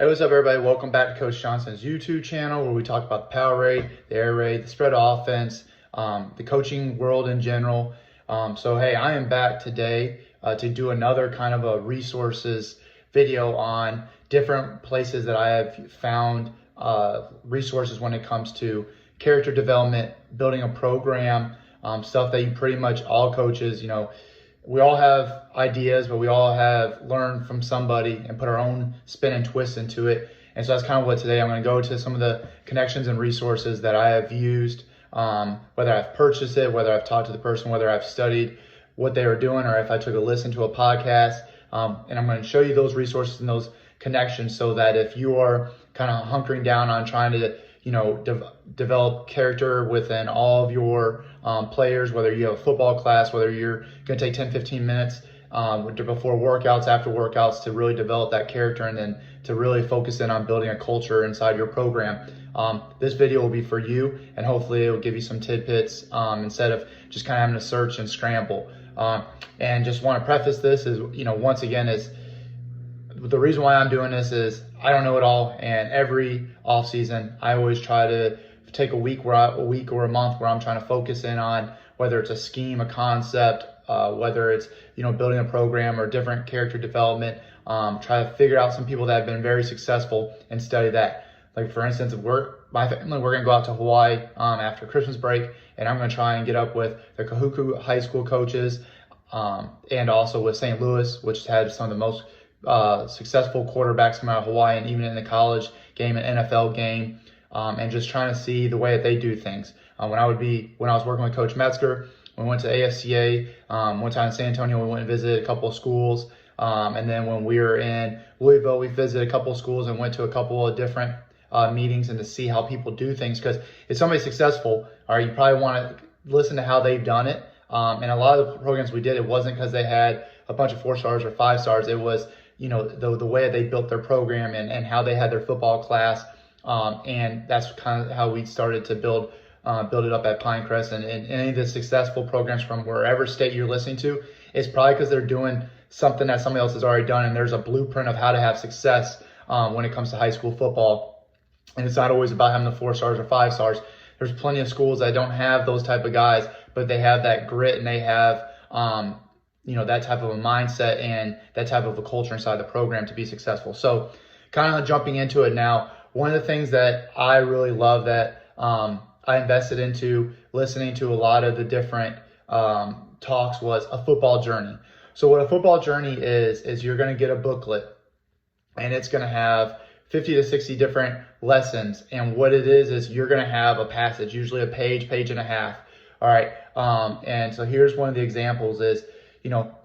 Hey, what's up, everybody? Welcome back to Coach Johnson's YouTube channel, where we talk about the power raid, the air raid, the spread offense, the coaching world in general. Hey, I am back today to do another kind of a resources video on different places that I have found resources when it comes to character development, building a program, stuff that you pretty much all coaches, we all have ideas, but we all have learned from somebody and put our own spin and twist into it. And so that's kind of what today I'm going to go to some of the connections and resources that I have used, whether I've purchased it, whether I've talked to the person, whether I've studied what they were doing, or if I took a listen to a podcast. And I'm going to show you those resources and those connections so that if you are kind of hunkering down on trying to develop character within all of your players, whether you have a football class, whether you're going to take 10-15 minutes before workouts, after workouts, to really develop that character and then to really focus in on building a culture inside your program. This video will be for you, and hopefully it will give you some tidbits instead of just kind of having to search and scramble. And just want to preface this is, once again, is the reason why I'm doing this is I don't know it all, and every off season I always try to take a week or a month where I'm trying to focus in on whether it's a scheme, a concept, whether it's building a program or different character development. Try to figure out some people that have been very successful and study that. Like, for instance, my family, we're gonna go out to Hawaii after Christmas break, and I'm gonna try and get up with the Kahuku high school coaches and also with St. Louis, which had some of the most successful quarterbacks come out of Hawaii, and even in the college game and NFL game, and just trying to see the way that they do things. When I was working with Coach Metzger, we went to AFCA, one time in San Antonio, we went and visited a couple of schools. And then when we were in Louisville, we visited a couple of schools and went to a couple of different meetings and to see how people do things. Because if somebody's successful, all right, you probably want to listen to how they've done it. And a lot of the programs we did, it wasn't because they had a bunch of 4 stars or 5 stars. It was, the way they built their program and how they had their football class. And that's kind of how we started to build it up at Pinecrest. And any of the successful programs from wherever state you're listening to, it's probably because they're doing something that somebody else has already done, and there's a blueprint of how to have success when it comes to high school football. And it's not always about having the 4 stars or 5 stars. There's plenty of schools that don't have those type of guys, but they have that grit and they have that type of a mindset and that type of a culture inside the program to be successful. So kind of jumping into it now, one of the things that I really love that I invested into listening to a lot of the different talks was a football journey. So what a football journey is you're going to get a booklet, and it's going to have 50 to 60 different lessons. And what it is you're going to have a passage, usually a page and a half. All right. And so here's one of the examples is,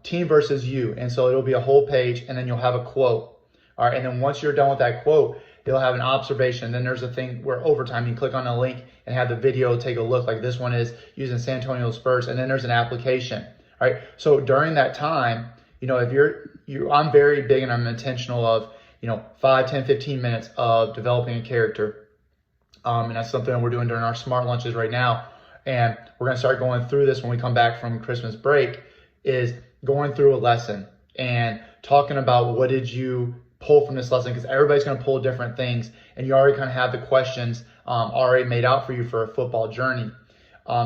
team versus you. And so it'll be a whole page, and then you'll have a quote. All right. And then once you're done with that quote, it'll have an observation. Then there's a thing where overtime, you click on a link and have the video take a look, like this one is using San Antonio Spurs. And then there's an application. All right. So during that time, if I'm very big and I'm intentional of, 5, 10, 15 minutes of developing a character. And that's something that we're doing during our smart lunches right now. And we're going to start going through this when we come back from Christmas break, is going through a lesson and talking about what did you pull from this lesson, because everybody's going to pull different things, and you already kind of have the questions already made out for you for a football journey.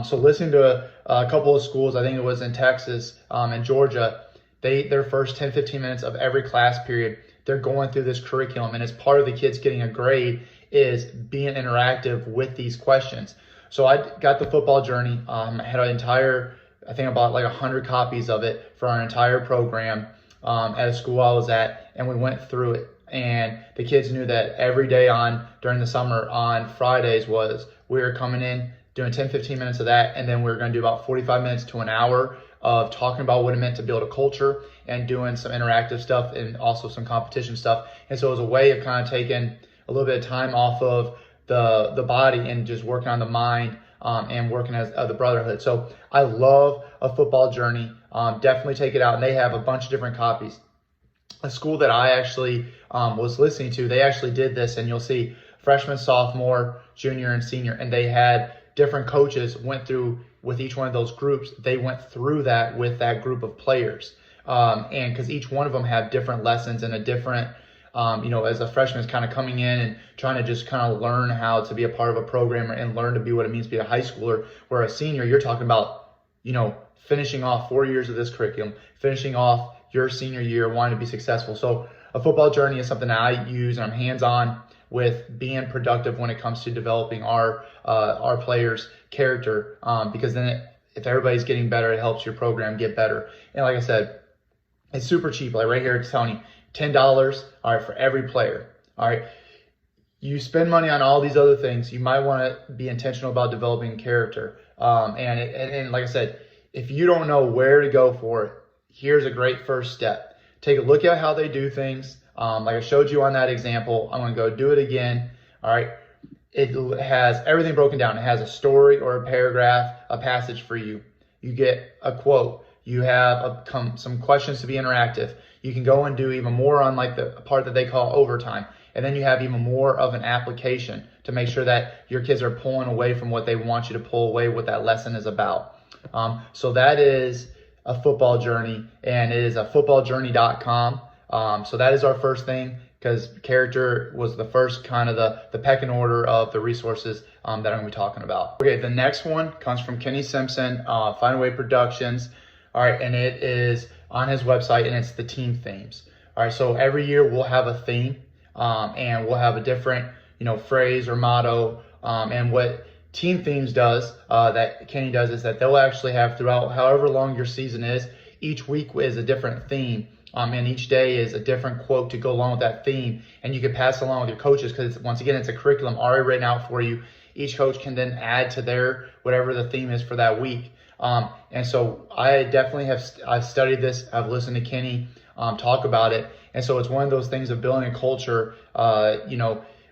So listening to a couple of schools, I think it was in Texas and Georgia, their first 10, 15 minutes of every class period, they're going through this curriculum, and as part of the kids getting a grade is being interactive with these questions. So I got the football journey. I had an entire, I think about like 100 copies of it for our entire program at a school I was at, and we went through it. And the kids knew that every day during the summer on Fridays we were coming in, doing 10, 15 minutes of that, and then we were going to do about 45 minutes to an hour of talking about what it meant to build a culture and doing some interactive stuff and also some competition stuff. And so it was a way of kind of taking a little bit of time off of the body and just working on the mind and working as the brotherhood. So I love a football journey. Definitely take it out, and they have a bunch of different copies. A school that I actually was listening to, they actually did this, and you'll see freshman, sophomore, junior, and senior, and they had different coaches went through with each one of those groups. They went through that with that group of players, and because each one of them have different lessons and a different as a freshman is kind of coming in and trying to just kind of learn how to be a part of a program and learn to be what it means to be a high schooler, where a senior, you're talking about, finishing off 4 years of this curriculum, finishing off your senior year, wanting to be successful. So a football journey is something that I use, and I'm hands-on with being productive when it comes to developing our players' character, because then if everybody's getting better, it helps your program get better. And like I said, it's super cheap. Like right here, it's telling you $10, all right, for every player. All right, you spend money on all these other things. You might want to be intentional about developing character. And like I said, if you don't know where to go for it, here's a great first step. Take a look at how they do things. Like I showed you on that example, I'm going to go do it again. All right. It has everything broken down. It has a story or a paragraph, a passage for you. You get a quote. You have some questions to be interactive. You can go and do even more on like the part that they call overtime. And then you have even more of an application to make sure that your kids are pulling away from what they want you to pull away, what that lesson is about. So that is a football journey, and it is a footballjourney.com. So that is our first thing, because character was the first kind of the pecking order of the resources that I'm going to be talking about. Okay, the next one comes from Kenny Simpson, Find a Way Productions. All right, and it is on his website, and it's the team themes. All right, so every year we'll have a theme, and we'll have a different, phrase or motto. And what team themes does, that Kenny does, is that they'll actually have throughout however long your season is, each week is a different theme. And each day is a different quote to go along with that theme. And you can pass along with your coaches, because once again, it's a curriculum already written out for you. Each coach can then add to their whatever the theme is for that week. And so I definitely I've studied this. I've listened to Kenny talk about it. And so it's one of those things of building a culture,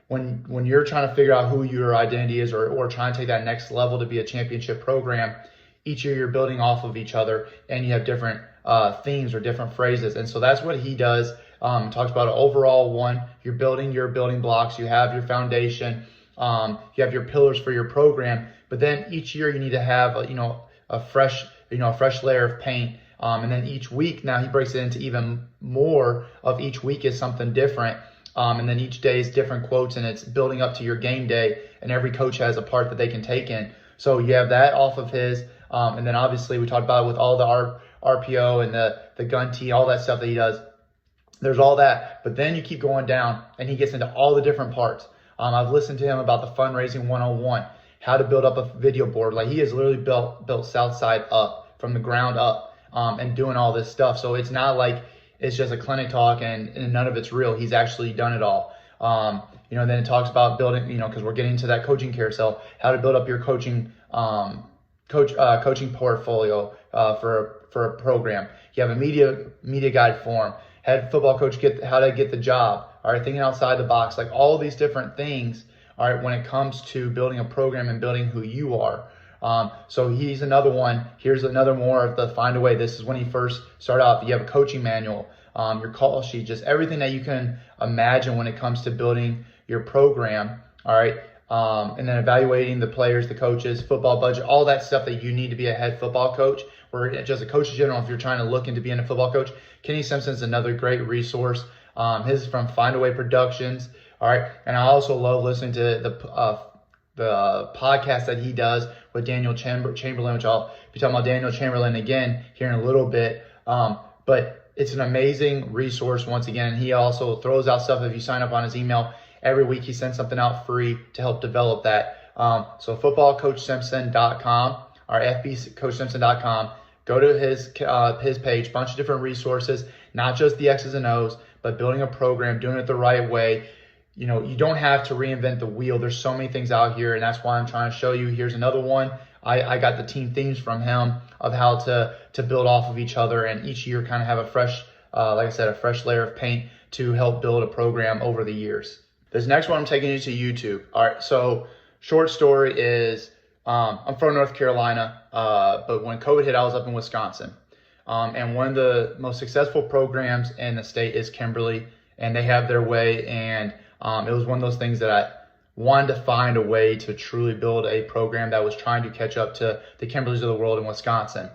when you're trying to figure out who your identity is, or trying to take that next level to be a championship program. Each year you're building off of each other, and you have different themes or different phrases. And so that's what he does. Talks about an overall one. You're building your building blocks. You have your foundation. You have your pillars for your program. But then each year you need to have a fresh layer of paint. And then each week, now he breaks it into even more of each week is something different. And then each day is different quotes, and it's building up to your game day, and every coach has a part that they can take in. So you have that off of his. And then obviously we talked about it with all the RPO and the gun tee, all that stuff that he does. There's all that. But then you keep going down, and he gets into all the different parts. I've listened to him about the fundraising 101, how to build up a video board. Like, he has literally built Southside up from the ground up, and doing all this stuff. So it's not like it's just a clinic talk and none of it's real. He's actually done it all. Then it talks about building, because we're getting to that coaching carousel, how to build up your coaching portfolio for a program. You have a media guide form, head football coach how to get the job. All right, thinking outside the box, like all these different things. All right, when it comes to building a program and building who you are. So he's another one. Here's another more of the Find a Way. This is when he first started off. You have a coaching manual, your call sheet, just everything that you can imagine when it comes to building your program. All right. And then evaluating the players, the coaches, football budget, all that stuff that you need to be a head football coach, or just a coach in general. If you're trying to look into being a football coach, Kenny Simpson's another great resource. His is from Find a Way Productions. All right. And I also love listening to the podcast that he does with Daniel Chamberlain, which I'll be talking about Daniel Chamberlain again here in a little bit. But it's an amazing resource. Once again, he also throws out stuff if you sign up on his email. Every week he sends something out free to help develop that. So footballcoachsimpson.com or fbcoachsimpson.com. Go to his page, bunch of different resources, not just the X's and O's, but building a program, doing it the right way. You don't have to reinvent the wheel. There's so many things out here, and that's why I'm trying to show you. Here's another one. I got the team themes from him of how to build off of each other, and each year kind of have a fresh, like I said, a fresh layer of paint to help build a program over the years. This next one I'm taking you to YouTube. All right, so short story is I'm from North Carolina, but when COVID hit, I was up in Wisconsin. And one of the most successful programs in the state is Kimberly, and they have their way, and it was one of those things that I wanted to find a way to truly build a program that was trying to catch up to the Kimberleys of the world in Wisconsin.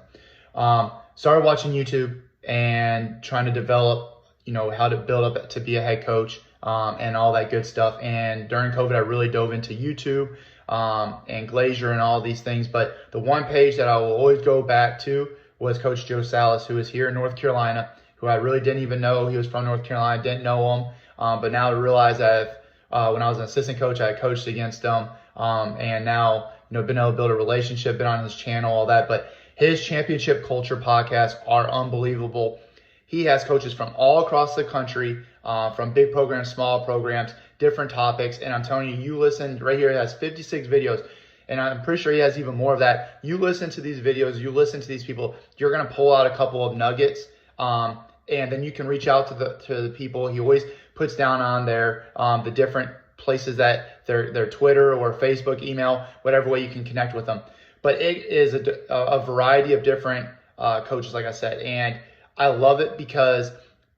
Started watching YouTube and trying to develop, how to build up to be a head coach. and all that good stuff. And during COVID, I really dove into YouTube and Glazer and all these things. But the one page that I will always go back to was Coach Joe Salas, who is here in North Carolina, who I really didn't even know he was from North Carolina, didn't know him. But now I realize that when I was an assistant coach, I coached against him, and now been able to build a relationship, been on his channel, all that. But his championship culture podcasts are unbelievable. He has coaches from all across the country, from big programs, small programs, different topics. And I'm telling you, you listen right here, it has 56 videos. And I'm pretty sure he has even more of that. You listen to these videos, you listen to these people, you're going to pull out a couple of nuggets. And then you can reach out to the people. He always puts down on there the different places that their Twitter or Facebook, email, whatever way you can connect with them. But it is a variety of different coaches, like I said. And I love it because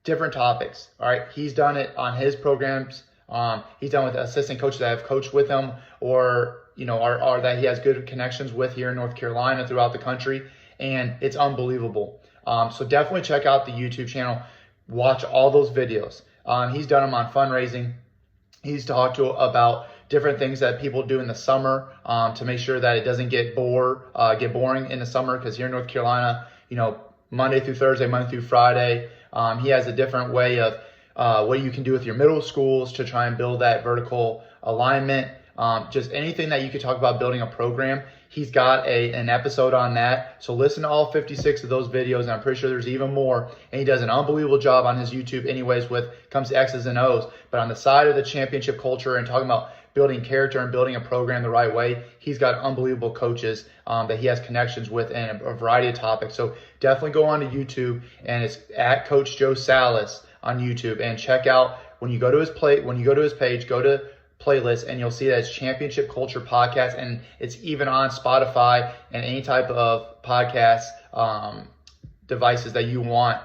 different topics. All right. He's done it on his programs. He's done with assistant coaches that have coached with him or, are that he has good connections with here in North Carolina, throughout the country. And it's unbelievable. So definitely check out the YouTube channel. Watch all those videos. He's done them on fundraising. He's talked about different things that people do in the summer to make sure that it doesn't get boring in the summer. Because here in North Carolina, Monday through Thursday, Monday through Friday, he has a different way of what you can do with your middle schools to try and build that vertical alignment. Just anything that you could talk about building a program. He's got an episode on that. So listen to all 56 of those videos, and I'm pretty sure there's even more. And he does an unbelievable job on his YouTube anyways comes to X's and O's. But on the side of the championship culture and talking about building character and building a program the right way, he's got unbelievable coaches that he has connections with in a variety of topics. So definitely go on to YouTube, and it's at Coach Joe Salas on YouTube, and check out when you go to his page, go to playlist, and you'll see that it's Championship Culture Podcast, and it's even on Spotify and any type of podcast devices that you want,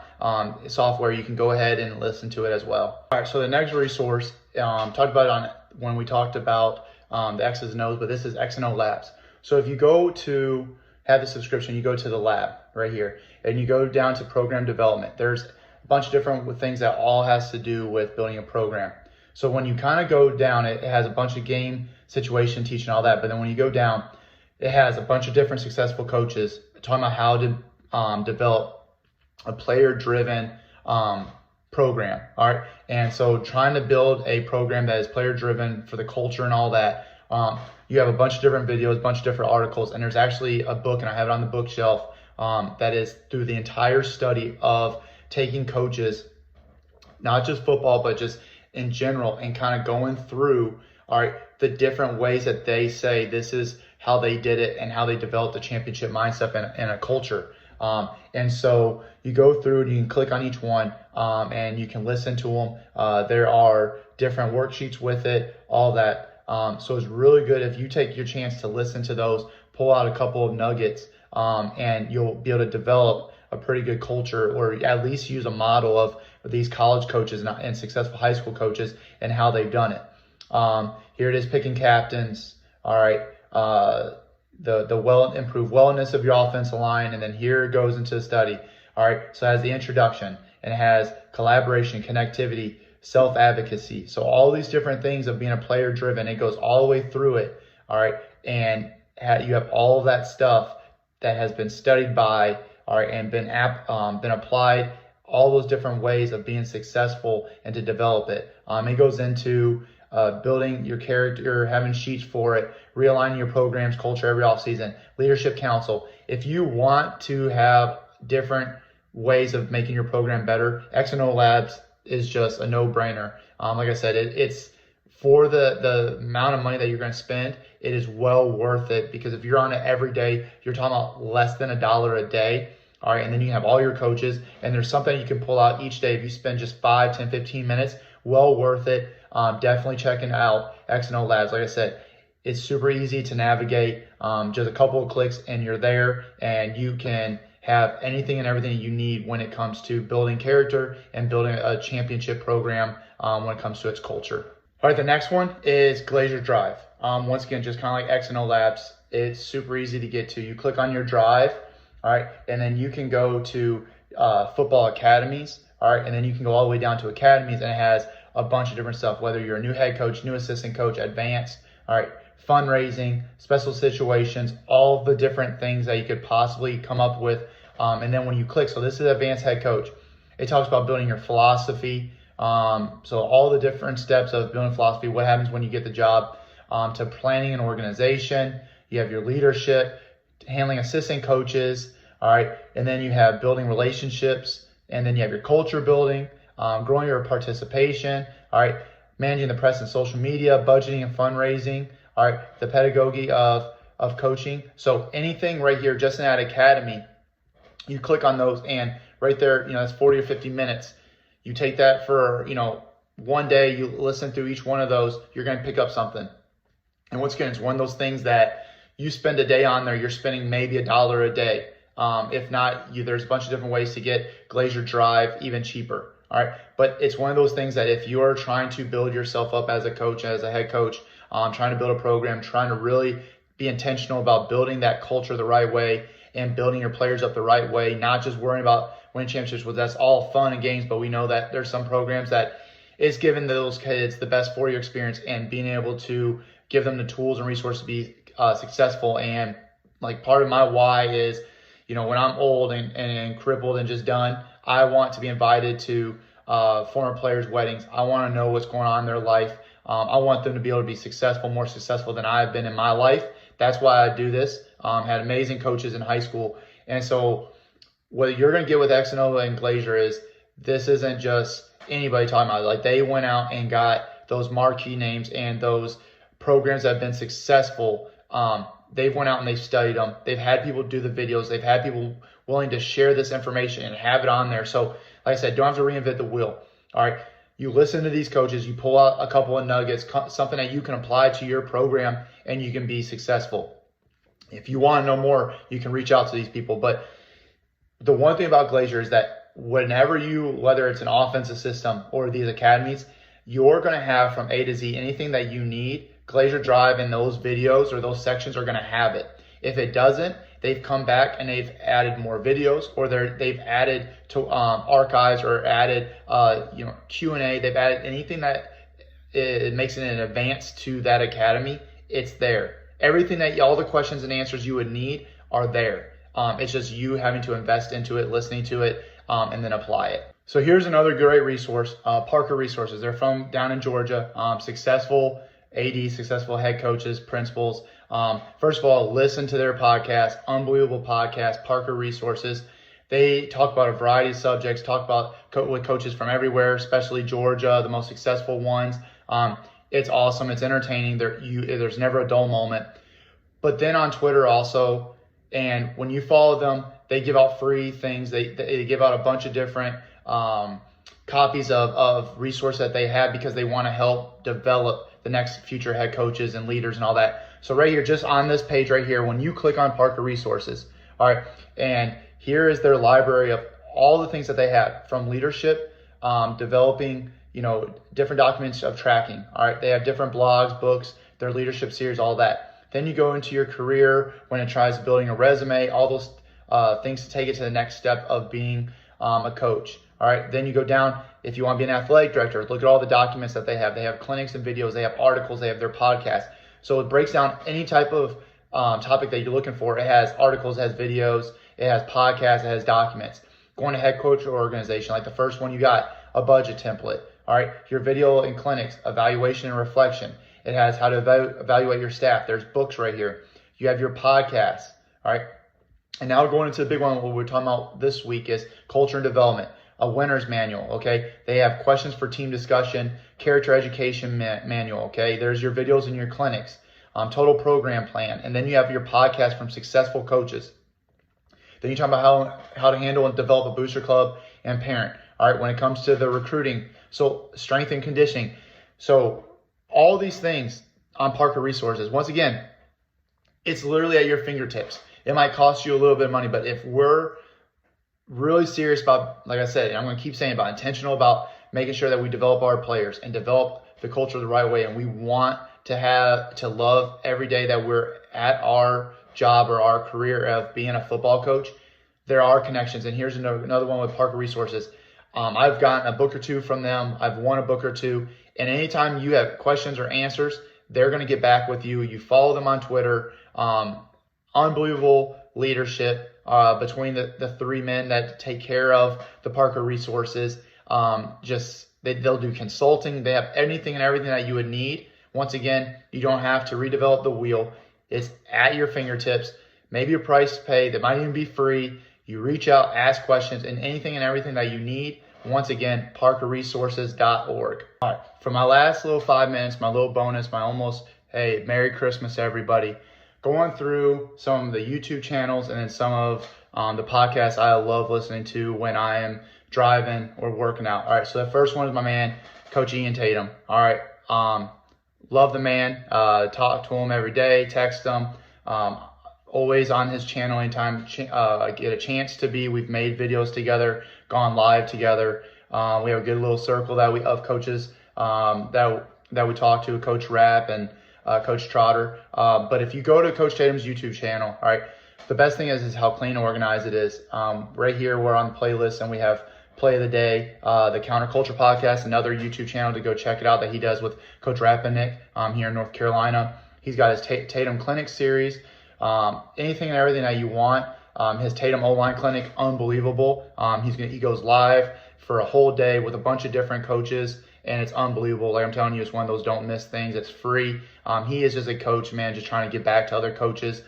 software. You can go ahead and listen to it as well. All right, so the next resource, talked about it when we talked about the X's and O's, but this is Ando Labs. So if you go to have the subscription, you go to the lab right here, and you go down to program development. There's a bunch of different things that all has to do with building a program. So when you kind of go down, it has a bunch of game situation teaching all that. But then when you go down, it has a bunch of different successful coaches talking about how to develop a player-driven program. All right. And so trying to build a program that is player-driven for the culture and all that, you have a bunch of different videos, a bunch of different articles. And there's actually a book, and I have it on the bookshelf, that is through the entire study of taking coaches, not just football, but just in general, and kind of going through, all right, the different ways that they say this is how they did it and how they developed the championship mindset and a culture. And so you go through and you can click on each one, and you can listen to them. There are different worksheets with it, all that. So it's really good if you take your chance to listen to those, pull out a couple of nuggets, and you'll be able to develop a pretty good culture, or at least use a model of these college coaches and successful high school coaches and how they've done it. Here it is, picking captains. All right. The improved wellness of your offensive line. And then here it goes into the study. All right. So it has the introduction, and it has collaboration, connectivity, self-advocacy. So all these different things of being a player driven, it goes all the way through it. All right. And you have all of that stuff that has been studied by, all right, and been applied, all those different ways of being successful and to develop it. It goes into building your character, having sheets for it, realigning your program's culture every offseason, leadership council. If you want to have different ways of making your program better, Ando Labs is just a no-brainer. Like I said, it's for the amount of money that you're going to spend, it is well worth it, because if you're on it every day, you're talking about less than $1 a day. All right, and then you have all your coaches, and there's something you can pull out each day. If you spend just 5, 10, 15 minutes, well worth it. Definitely checking out Ando Labs. Like I said, it's super easy to navigate. Just a couple of clicks and you're there, and you can have anything and everything you need when it comes to building character and building a championship program when it comes to its culture. All right, the next one is Glazer Drive. Once again, just kind of like Ando Labs, it's super easy to get to. You click on your drive, all right, and then you can go to football academies, all right, and then you can go all the way down to academies, and it has a bunch of different stuff, whether you're a new head coach, new assistant coach, advanced, all right, fundraising, special situations, all the different things that you could possibly come up with. And then when you click, so this is advanced head coach, it talks about building your philosophy. So all the different steps of building philosophy, what happens when you get the job, to planning an organization. You have your leadership, handling assistant coaches, all right, and then you have building relationships, and then you have your culture building, growing your participation, all right, managing the press and social media, budgeting and fundraising, all right, the pedagogy of coaching. So anything right here, just in that academy, you click on those, and right there, that's 40 or 50 minutes. You take that for, one day, you listen through each one of those, you're going to pick up something. And once again, it's one of those things that you spend a day on there, you're spending maybe $1 a day. If not, there's a bunch of different ways to get Glazer Drive even cheaper. All right. But it's one of those things that if you are trying to build yourself up as a coach, as a head coach, trying to build a program, trying to really be intentional about building that culture the right way and building your players up the right way, not just worrying about winning championships. Well, that's all fun and games, but we know that there's some programs that is giving those kids the best 4-year experience and being able to give them the tools and resources to be successful. And like part of my why is, when I'm old and crippled and just done, I want to be invited to former players' weddings. I want to know what's going on in their life. I want them to be able to be successful, more successful than I've been in my life. That's why I do this. Had amazing coaches in high school. And so what you're going to get with Xanova and Glazer is this isn't just anybody talking about it. Like they went out and got those marquee names and those programs that have been successful. They've went out and they've studied them. They've had people do the videos. They've had people willing to share this information and have it on there. So like I said, don't have to reinvent the wheel. All right. You listen to these coaches, you pull out a couple of nuggets, something that you can apply to your program, and you can be successful. If you want to know more, you can reach out to these people. But the one thing about Glazer is that whenever whether it's an offensive system or these academies, you're going to have from A to Z anything that you need. Glazer Drive and those videos or those sections are going to have it. If it doesn't, they've come back and they've added more videos, or they've added to archives, or added Q&A. They've added anything that it makes it an advance to that academy. It's there. Everything that all the questions and answers you would need are there. It's just you having to invest into it, listening to it, and then apply it. So here's another great resource, Parker Resources. They're from down in Georgia, successful AD, successful head coaches, principals. First of all, listen to their podcast, unbelievable podcast, Parker Resources. They talk about a variety of subjects, talk about with coaches from everywhere, especially Georgia, the most successful ones. It's awesome. It's entertaining. There's never a dull moment. But then on Twitter also, and when you follow them, they give out free things. They give out a bunch of different copies of resources that they have because they want to help develop the next future head coaches and leaders and all that. So right here, just on this page right here, when you click on Parker Resources, all right, and here is their library of all the things that they have, from leadership, developing, different documents of tracking. All right, they have different blogs, books, their leadership series, all that. Then you go into your career when it tries building a resume, all those things to take it to the next step of being a coach. All right, then you go down, if you want to be an athletic director, look at all the documents that they have. They have clinics and videos, they have articles, they have their podcast. So it breaks down any type of topic that you're looking for. It has articles, it has videos, it has podcasts, it has documents. Going to head coach or organization, like the first one you got, a budget template. All right, your video and clinics, evaluation and reflection. It has how to evaluate your staff. There's books right here. You have your podcasts. All right, and now we're going into the big one. What we're talking about this week is culture and development. A winner's manual, okay? They have questions for team discussion, character education manual, okay? There's your videos and your clinics, total program plan, and then you have your podcast from successful coaches. Then you talk about how to handle and develop a booster club and parent. All right, when it comes to the recruiting, so strength and conditioning. So all these things on Parker Resources, once again, it's literally at your fingertips. It might cost you a little bit of money, but if we're really serious about, like I said, I'm going to keep saying about intentional about making sure that we develop our players and develop the culture the right way. And we want to love every day that we're at our job or our career of being a football coach. There are connections. And here's another one with Parker Resources. I've gotten a book or two from them. I've won a book or two. And anytime you have questions or answers, they're going to get back with you. You follow them on Twitter. Unbelievable leadership between the three men that take care of the Parker resources. They'll do consulting. They have anything and everything that you would need. Once again, you don't have to redevelop the wheel. It's at your fingertips. Maybe a price to pay that might even be free. You reach out, ask questions, and anything and everything that you need. Once again, parkerresources.org. All right, for my last little 5 minutes, my little bonus, hey, Merry Christmas, everybody. Going through some of the YouTube channels and then some of the podcasts I love listening to when I am driving or working out. All right, so the first one is my man, Coach Ian Tatum. All right, love the man. Talk to him every day, text him. Always on his channel anytime I get a chance to be. We've made videos together, gone live together. We have a good little circle of coaches that we talk to, Coach Rapp and Coach Trotter. But if you go to Coach Tatum's YouTube channel, all right, the best thing is how clean and organized it is. Right here, we're on the playlist and we have Play of the Day, the Counterculture Podcast, another YouTube channel to go check it out that he does with Coach Rapp and Nick here in North Carolina. He's got his Tatum Clinic series. Anything and everything that you want. His Tatum O-line clinic, unbelievable. He goes live for a whole day with a bunch of different coaches, and it's unbelievable. Like I'm telling you, it's one of those don't miss things. It's free. He is just a coach, man, just trying to get back to other coaches.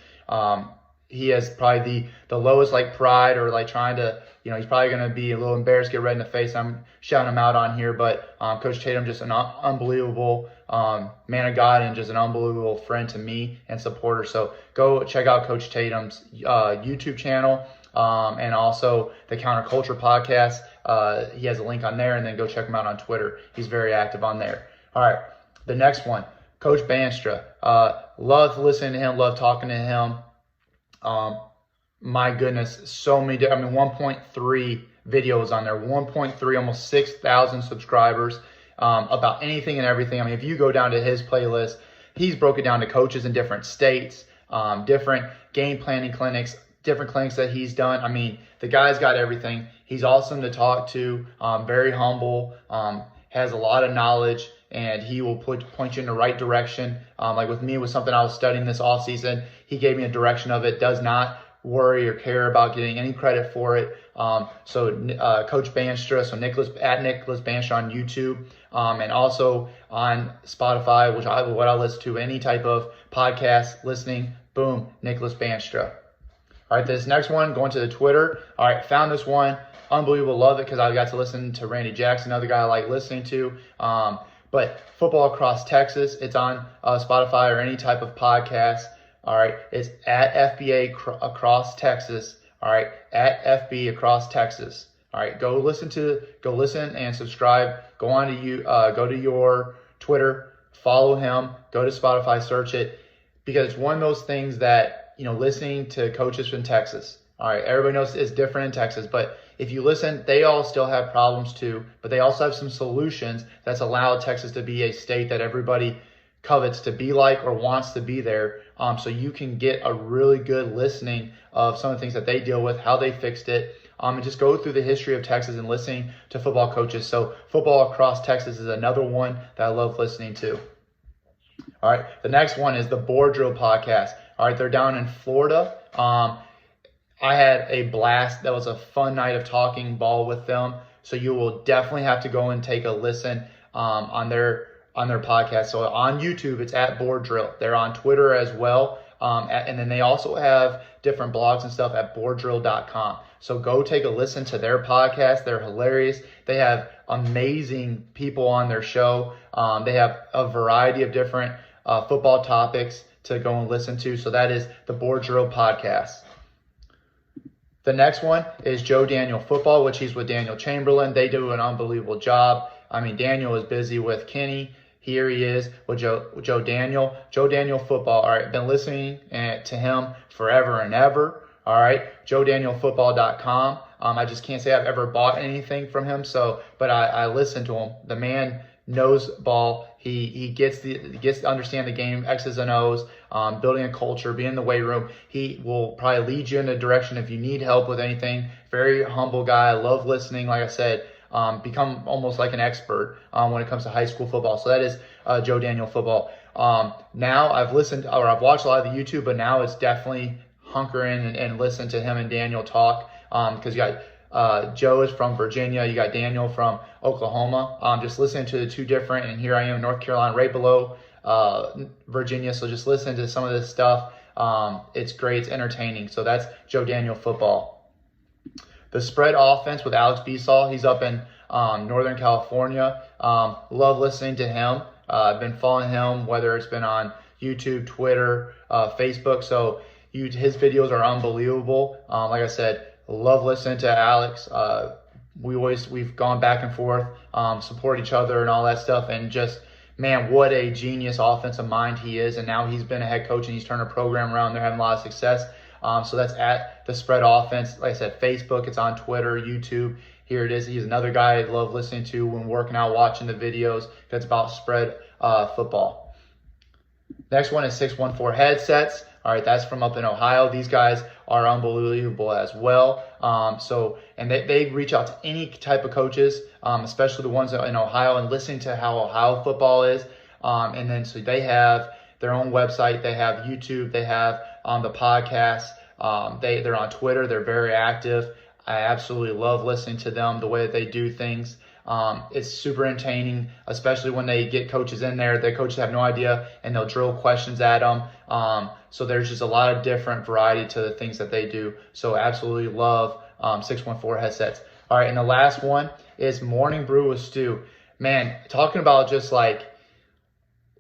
He has probably the lowest pride or trying to, he's probably going to be a little embarrassed, get red in the face. I'm shouting him out on here, but Coach Tatum, just an unbelievable man of God and just an unbelievable friend to me and supporter. So go check out Coach Tatum's YouTube channel and also the Counterculture Podcast. He has a link on there, and then go check him out on Twitter. He's very active on there. All right, the next one, Coach Banra. Love listening to him, love talking to him. My goodness, so many, 1.3 videos on there, 1.3, almost 6,000 subscribers, about anything and everything. If you go down to his playlist, he's broken down to coaches in different states, different game planning clinics, different clinics that he's done. The guy's got everything. He's awesome to talk to, very humble, has a lot of knowledge, and he will point you in the right direction. Like with me, with something I was studying this off season, he gave me a direction of it, does not worry or care about getting any credit for it. Coach Banra, so Nicholas Banra on YouTube, and also on Spotify, what I listen to, any type of podcast listening, boom, Nicholas Banra. All right, this next one, going to the Twitter. All right, found this one, unbelievable, love it because I got to listen to Randy Jackson, another guy I like listening to. But Football Across Texas, it's on Spotify or any type of podcast. All right, it's at FBA Across Texas. All right, at FB Across Texas. All right, go listen and subscribe. Go to your Twitter, follow him. Go to Spotify, search it, because it's one of those things that listening to coaches from Texas. All right, everybody knows it's different in Texas, but if you listen, they all still have problems too, but they also have some solutions that's allowed Texas to be a state that everybody covets to be like or wants to be there. So you can get a really good listening of some of the things that they deal with, how they fixed it, and just go through the history of Texas and listening to football coaches. So Football Across Texas is another one that I love listening to. All right, the next one is the Board Drill Podcast. All right, they're down in Florida. I had a blast. That was a fun night of talking ball with them. So you will definitely have to go and take a listen on their podcast. So on YouTube, it's at Board Drill. They're on Twitter as well. And then they also have different blogs and stuff at boarddrill.com. So go take a listen to their podcast. They're hilarious. They have amazing people on their show. They have a variety of different football topics to go and listen to. So that is the Board Drill Podcast. The next one is Joe Daniel Football, which he's with Daniel Chamberlain. They do an unbelievable job. Daniel is busy with Kenny. Here he is with Joe Daniel. Joe Daniel Football. All right, been listening to him forever and ever. All right, JoeDanielFootball.com. I just can't say I've ever bought anything from him. But I listen to him. The man knows ball. He gets to understand the game, X's and O's, building a culture, being in the weight room. He will probably lead you in a direction if you need help with anything. Very humble guy. I love listening. Like I said, become almost like an expert when it comes to high school football. So that is Joe Daniel Football. Now I've watched a lot of the YouTube, but now it's definitely hunker in and listen to him and Daniel talk, because you got Joe is from Virginia, you got Daniel from Oklahoma. Just listening to the two different, and here I am in North Carolina, right below Virginia. So just listen to some of this stuff. It's great, it's entertaining. So that's Joe Daniel Football. The Spread Offense with Alex Beasall, he's up in Northern California. Love listening to him. I've been following him, whether it's been on YouTube, Twitter, Facebook. So his videos are unbelievable. Like I said, love listening to Alex. We've gone back and forth, support each other and all that stuff. And just, man, what a genius offensive mind he is. And now he's been a head coach and he's turned a program around. They're having a lot of success. So that's at the Spread Offense. Like I said, Facebook, it's on Twitter, YouTube. Here it is. He's another guy I love listening to when working out, watching the videos. That's about spread football. Next one is 614 Headsets. All right, that's from up in Ohio. These guys are unbelievable as well. And they reach out to any type of coaches, especially the ones in Ohio, and listening to how Ohio football is. And then so they have their own website, they have YouTube, they have the podcast. They're on Twitter. They're very active. I absolutely love listening to them, the way that they do things. It's super entertaining, especially when they get coaches in there. The coaches have no idea, and they'll drill questions at them. So there's just a lot of different variety to the things that they do. So absolutely love 614 Headsets. All right, and the last one is Morning Brew with Stu. Man, talking about just like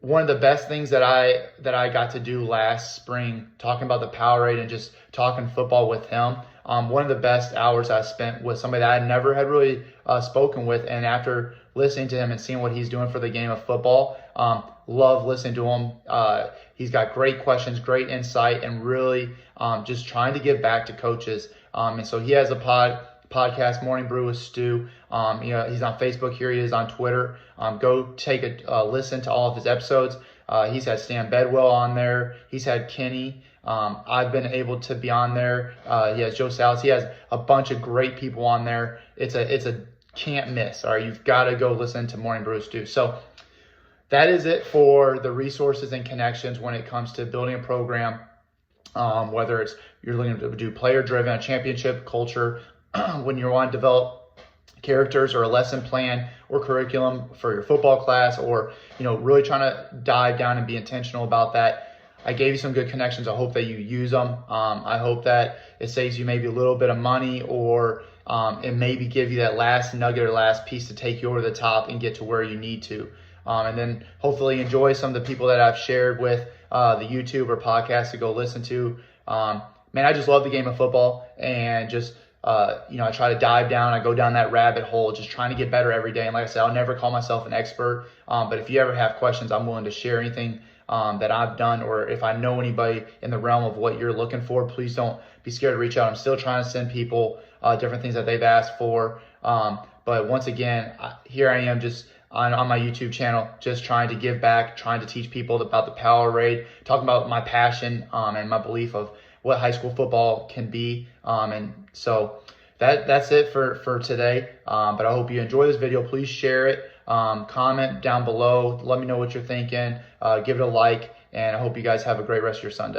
one of the best things that I got to do last spring, talking about the Powerade and just talking football with him. One of the best hours I spent with somebody that I never had really spoken with, and after listening to him and seeing what he's doing for the game of football, love listening to him. He's got great questions, great insight, and really just trying to give back to coaches. And so he has a podcast, Morning Brew with Stu. He's on Facebook. Here he is on Twitter. Go take a listen to all of his episodes. He's had Stan Bedwell on there. He's had Kenny. I've been able to be on there. He has Joe Salas. He has a bunch of great people on there. It's a can't miss. All right, you've got to go listen to Morning Brew with Stu. So that is it for the resources and connections when it comes to building a program. Whether it's you're looking to do player-driven, a championship culture, when you want to develop characters or a lesson plan or curriculum for your football class, or really trying to dive down and be intentional about that. I gave you some good connections. I hope that you use them. I hope that it saves you maybe a little bit of money, or it maybe give you that last nugget or last piece to take you over the top and get to where you need to. And then hopefully enjoy some of the people that I've shared with the YouTube or podcast to go listen to. Man, I just love the game of football, and just I try to dive down. I go down that rabbit hole, just trying to get better every day. And like I said, I'll never call myself an expert, but if you ever have questions, I'm willing to share anything that I've done, or if I know anybody in the realm of what you're looking for, please don't be scared to reach out. I'm still trying to send people different things that they've asked for. But once again, here I am just on my YouTube channel, just trying to give back, trying to teach people about the Powerade, talking about my passion and my belief of what high school football can be. And so that's it for today. But I hope you enjoy this video. Please share it. Comment down below. Let me know what you're thinking. Give it a like. And I hope you guys have a great rest of your Sunday.